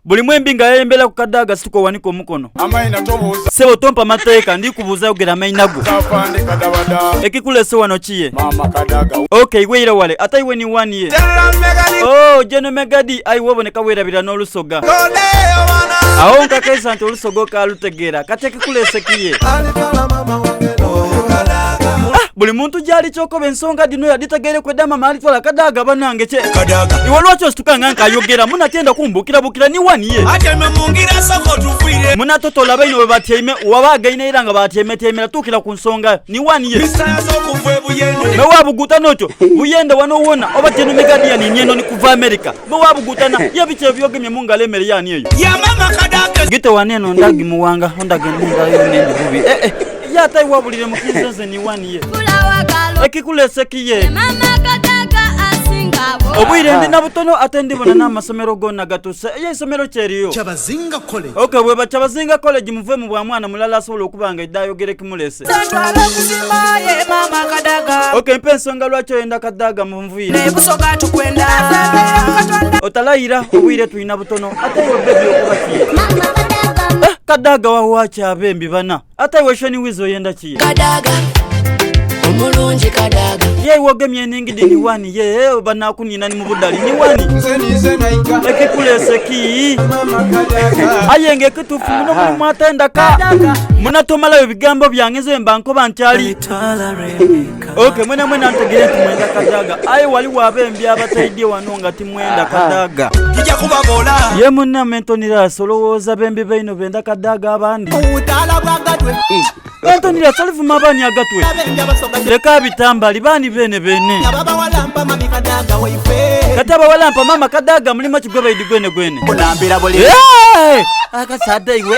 buli mwembi nga yayembera ku kadaga situko waniko mukono amaina tobuuza sebo tompa mateeka ndi kubuuza yogera amaina go safande kadabada ekikulese wano kiye mama kadaga okay weira wale ata iwe ni 1 year oh jeno megadi ai woboneka werabira n'olusoga aho nkakesa nti olusoga okalutegeera kati ekikulese kiye buli muntu jali chokobe ensonga dino yaditegeere kwedama alitwala kadaga banange che kadaga iwe lwacho situkanga nkayogera munatenda kumbukira bukira ni 1 year ate memungira sako tufire munatotola baino we batyeme wabaga ina iranga batyeme temera tukira ku nsonga ni 1 year bisayazo kuve buyendo me wabuguta nocho buyenda wanowona obateno megadi yani nyeno ni kuva America me wabugutana yabiche byogemye mungalemere yani eyo ya mama kadaga gite waneno ndagi muwanga ondagenda yonende bubi yata iwabulire mukinzenze ni 1 year ekikulese kiye mama kadaga asingabo obwire ndi nabutono atendibona n'amasomero gonna gatuse ey'isomero kyeriyo Kyabazinga College okay bwe Kyabazinga College muve mu bwa mwana mulala asobola okubanga idayogere kimulese mama kadaga okay mpensonga lwakyo yenda kadaga mumvire nebusoga tukwenda otalayira obwire tuyina butono ate iwe bebi okubakiye kadaga wawacha abembi bana ate iwe shoni wizo yenda kiye kadaga omulungi kadaga ye wogemye ningidi ni 1 ye banakunina ni mubudali ni 1 ekikulese ki mama kadaga ayenge kitufu muno mu mwatenda ka munatomala ebigambo byangezo embanko banchali okay mwena ntegere tumwenda kadaga ayi wali wabembi abataidye wanonga timwenda kadaga kijja kubabola ye munna mentonira solowooza bembi baino benda kadaga abandi udala bwagatwe mentonira solivuma abani agatwe leka bitambali bani bene baba walampa mami kadaga waife kataba walampa mama kadaga mulima kigweba idigwene gwene kulambira boli akasada iwe